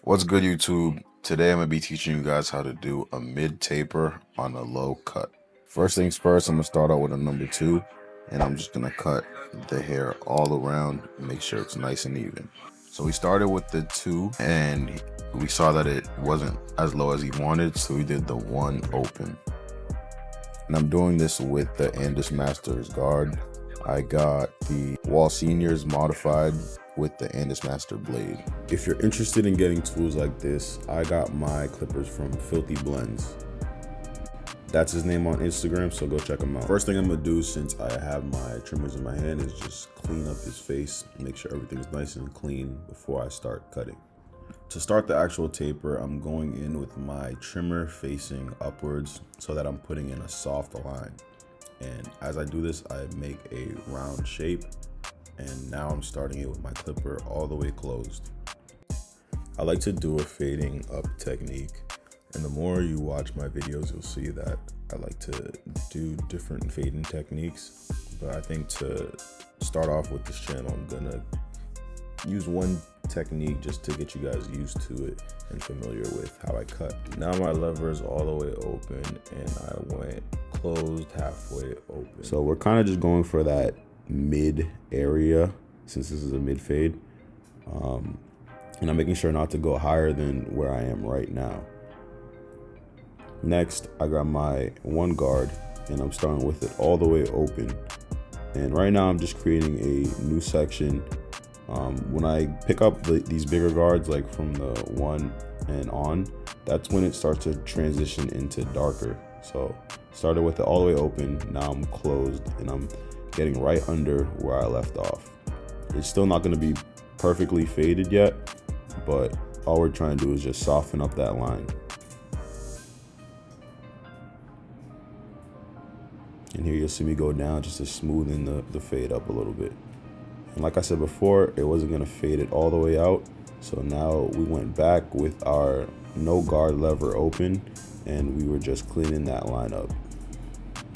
What's good, YouTube? Today I'm going to be teaching you guys how to do a mid taper on a low cut. First things first, I'm going to start out with a number 2, and I'm just going to cut the hair all around and make sure it's nice and even. So we started with the 2 and we saw that it wasn't as low as he wanted, so we did the 1 open. And I'm doing this with the Andis Masters guard. I got the Wahl Seniors modified with the Andis Master blade. If you're interested in getting tools like this, I got my clippers from Filthy Blends. That's his name on Instagram, so go check him out. First thing I'm gonna do, since I have my trimmers in my hand, is just clean up his face, make sure everything's nice and clean before I start cutting. To start the actual taper, I'm going in with my trimmer facing upwards so that I'm putting in a soft line. And as I do this, I make a round shape, and now I'm starting it with my clipper all the way closed. I like to do a fading up technique, and the more you watch my videos, you'll see that I like to do different fading techniques. But I think to start off with this channel, I'm gonna use one technique just to get you guys used to it and familiar with how I cut. Now my lever is all the way open, and I went closed halfway open. So we're kind of just going for that mid area since this is a mid fade, and I'm making sure not to go higher than where I am right now. Next, I got my 1 guard, and I'm starting with it all the way open, and right now I'm just creating a new section. When I pick up these bigger guards, like from the 1 and on, that's when it starts to transition into darker. So started with it all the way open, now I'm closed, and I'm getting right under where I left off. It's still not going to be perfectly faded yet, but all we're trying to do is just soften up that line. And here you'll see me go down just to smoothen the fade up a little bit. And like I said before, it wasn't going to fade it all the way out, so now we went back with our no guard lever open, and we were just cleaning that line up.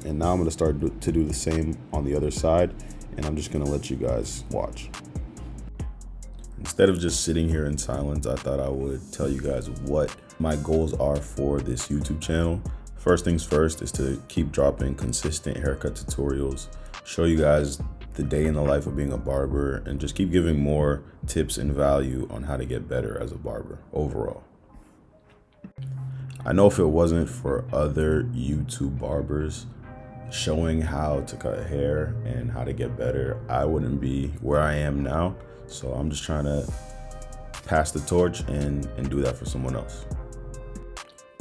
And now I'm going to start to do the same on the other side, and I'm just going to let you guys watch. Instead of just sitting here in silence, I thought I would tell you guys what my goals are for this YouTube channel. First things first is to keep dropping consistent haircut tutorials, show you guys the day in the life of being a barber, and just keep giving more tips and value on how to get better as a barber overall. I know if it wasn't for other YouTube barbers showing how to cut hair and how to get better, I wouldn't be where I am now. So I'm just trying to pass the torch and do that for someone else.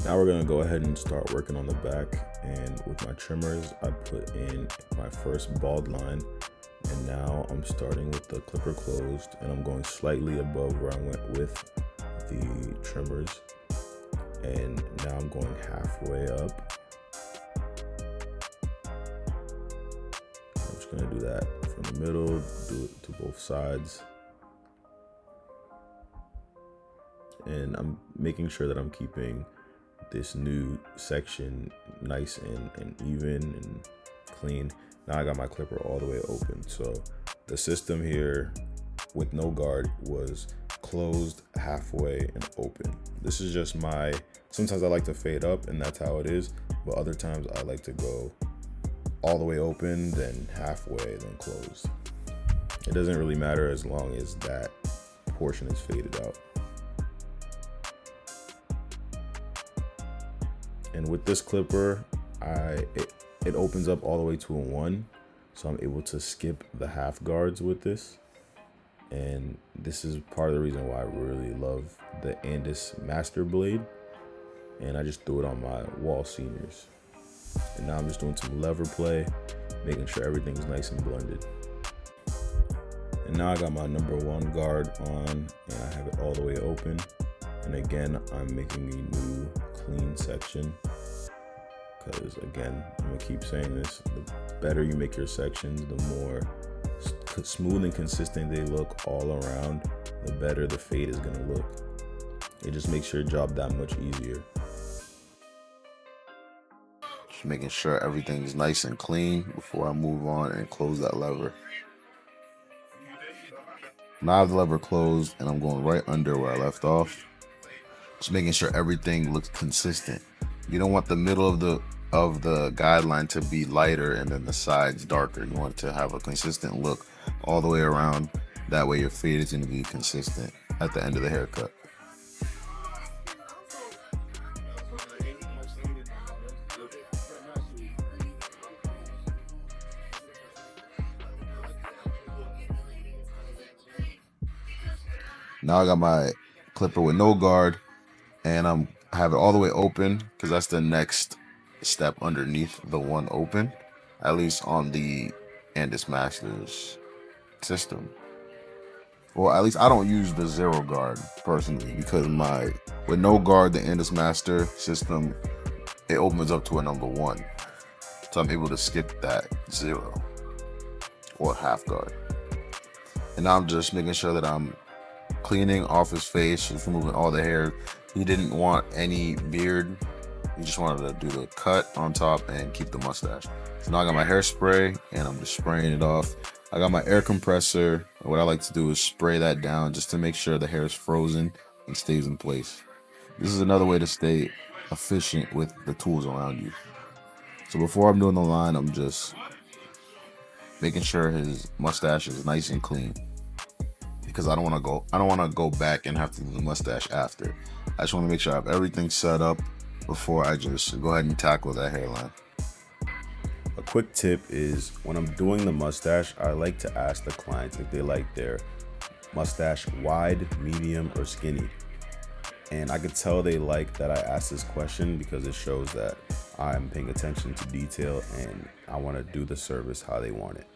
Now we're gonna go ahead and start working on the back, and with my trimmers, I put in my first bald line, and now I'm starting with the clipper closed, and I'm going slightly above where I went with the trimmers, and now I'm going halfway up. I'm just gonna do that from the middle, do it to both sides. And I'm making sure that I'm keeping this new section nice and even and clean. Now I got my clipper all the way open. So the system here with no guard was closed, halfway, and open. This is just sometimes I like to fade up, and that's how it is, but other times I like to go all the way open, then halfway, then closed. It doesn't really matter as long as that portion is faded out. And with this clipper, it opens up all the way to a 1, so I'm able to skip the half guards with this. And this is part of the reason why I really love the Andis Master Blade. And I just threw it on my Wahl Seniors. And now I'm just doing some lever play, making sure everything's nice and blended. And now I got my number 1 guard on, and I have it all the way open. And again, I'm making a new clean section, because again, I'm gonna keep saying this, the better you make your sections, the more smooth and consistent they look all around, the better the fade is gonna look. It just makes your job that much easier. Just making sure everything's nice and clean before I move on and close that lever. Now I have the lever closed, and I'm going right under where I left off. Just making sure everything looks consistent. You don't want the middle of the guideline to be lighter and then the sides darker. You want to have a consistent look all the way around. That way your fade is going to be consistent at the end of the haircut. Now I got my clipper with no guard, and I have it all the way open because that's the next step underneath the one open, at least on the Andis Masters system. Well, at least I don't use the zero guard personally, because with no guard, the Andis Master system, it opens up to a number 1. So I'm able to skip that 0 or half guard. And now I'm just making sure that I'm cleaning off his face, just removing all the hair. He didn't want any beard. He just wanted to do the cut on top and keep the mustache. So now I got my hairspray and I'm just spraying it off. I got my air compressor. What I like to do is spray that down just to make sure the hair is frozen and stays in place. This is another way to stay efficient with the tools around you. So before I'm doing the line, I'm just making sure his mustache is nice and clean, because I don't want to go back and have to do the mustache after. I just want to make sure I have everything set up before I just go ahead and tackle that hairline. A quick tip is, when I'm doing the mustache, I like to ask the clients if they like their mustache wide, medium, or skinny. And I could tell they like that I asked this question, because it shows that I'm paying attention to detail and I want to do the service how they want it.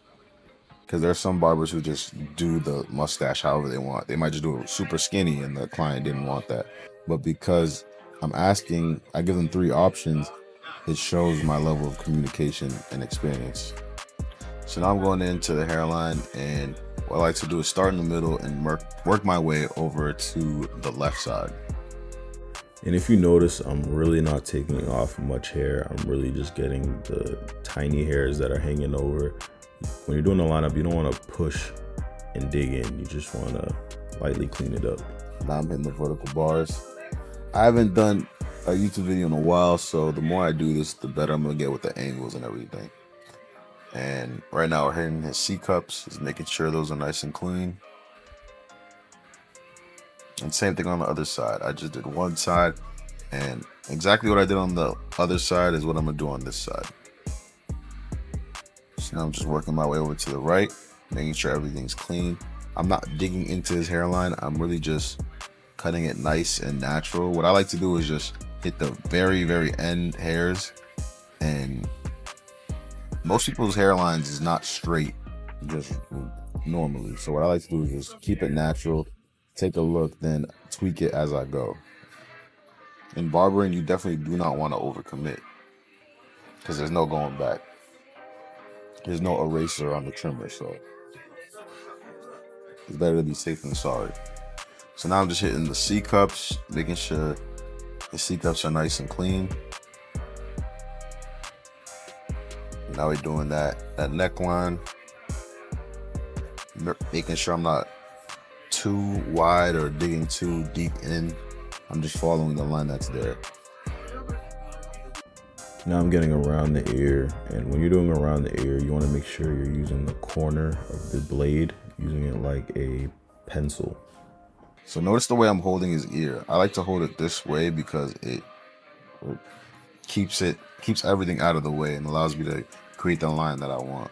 Because there's some barbers who just do the mustache however they want. They might just do it super skinny and the client didn't want that. But because I give them 3 options, it shows my level of communication and experience. So now I'm going into the hairline, and what I like to do is start in the middle and work my way over to the left side. And if you notice, I'm really not taking off much hair. I'm really just getting the tiny hairs that are hanging over. When you're doing the lineup, you don't want to push and dig in. You just want to lightly clean it up. Now I'm hitting the vertical bars. I haven't done a YouTube video in a while, so the more I do this, the better I'm going to get with the angles and everything. And right now we're hitting his C-cups, just making sure those are nice and clean. And same thing on the other side. I just did one side, and exactly what I did on the other side is what I'm going to do on this side. So now I'm just working my way over to the right, making sure everything's clean. I'm not digging into his hairline. I'm really just cutting it nice and natural. What I like to do is just hit the very, very end hairs. And most people's hairlines is not straight, just normally. So what I like to do is just keep it natural, take a look, then tweak it as I go. In barbering, you definitely do not want to overcommit, because there's no going back. There's no eraser on the trimmer, so it's better to be safe than sorry. So now I'm just hitting the C-cups, making sure the C-cups are nice and clean. Now we're doing that neckline, making sure I'm not too wide or digging too deep in. I'm just following the line that's there. Now I'm getting around the ear, and when you're doing around the ear, you want to make sure you're using the corner of the blade, using it like a pencil. So notice the way I'm holding his ear. I like to hold it this way because it keeps everything out of the way and allows me to create the line that I want.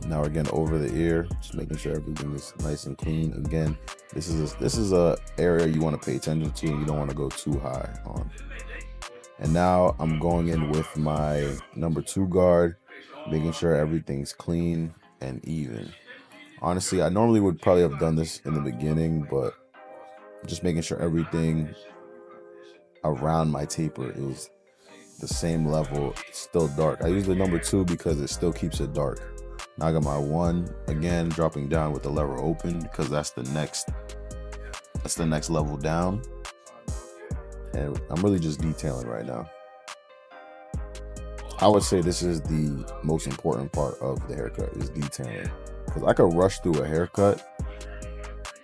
Now we're getting over the ear, just making sure everything is nice and clean. Again, this is a area you want to pay attention to, and you don't want to go too high on. And now I'm going in with my number 2 guard, making sure everything's clean and even. Honestly, I normally would probably have done this in the beginning, but just making sure everything around my taper is the same level, still dark. I use the number 2 because it still keeps it dark. Now I got my 1 again, dropping down with the lever open because that's the next level down. and I'm really just detailing right now. I would say this is the most important part of the haircut, is detailing. Because I could rush through a haircut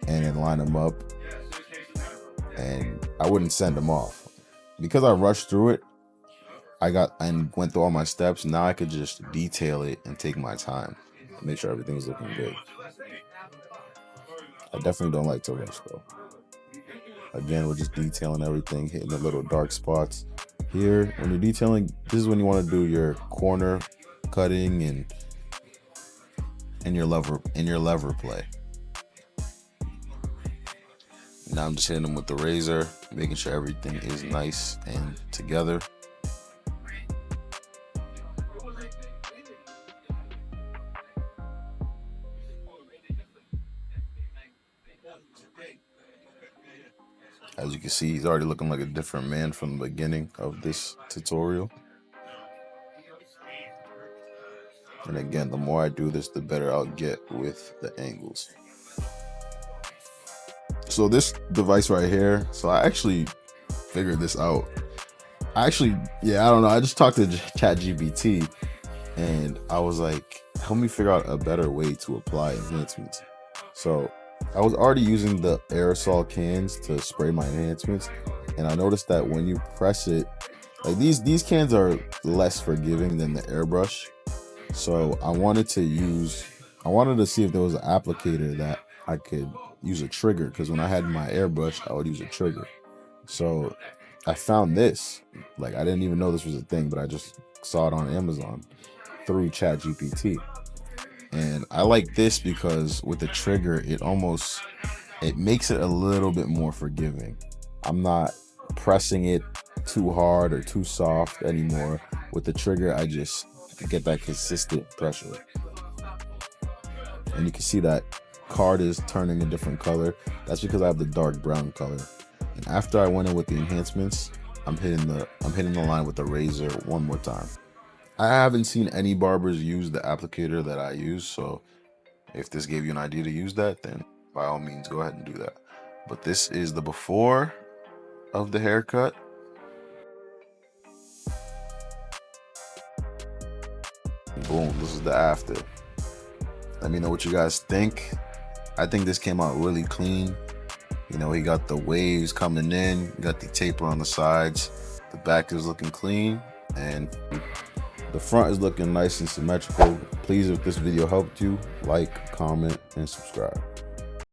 and then line them up, and I wouldn't send them off. Because I rushed through it, I went through all my steps. Now I could just detail it and take my time, make sure everything's looking good. I definitely don't like to rush though. Again, we're just detailing everything, hitting the little dark spots. Here, when you're detailing, this is when you want to do your corner cutting and your lever play. Now I'm just hitting them with the razor, making sure everything is nice and together. As you can see, he's already looking like a different man from the beginning of this tutorial. And again, the more I do this, the better I'll get with the angles. So this device right here, so I actually figured this out. I don't know. I just talked to ChatGPT and I was like, help me figure out a better way to apply enhancements. So I was already using the aerosol cans to spray my enhancements, and I noticed that when you press it, like these cans are less forgiving than the airbrush. So I wanted to see if there was an applicator that I could use a trigger, because when I had my airbrush, I would use a trigger. So I found this. Like, I didn't even know this was a thing, but I just saw it on Amazon through ChatGPT. And I like this because with the trigger, it makes it a little bit more forgiving. I'm not pressing it too hard or too soft anymore. With the trigger, I just get that consistent pressure. And you can see that card is turning a different color. That's because I have the dark brown color. And after I went in with the enhancements, I'm hitting the line with the razor one more time. I haven't seen any barbers use the applicator that I use, so if this gave you an idea to use that, then by all means go ahead and do that. But this is the before of the haircut. Boom, this is the after. Let me know what you guys think. I think this came out really clean. You know, he got the waves coming in, got the taper on the sides, the back is looking clean, and the front is looking nice and symmetrical. Please, if this video helped you, like, comment, and subscribe.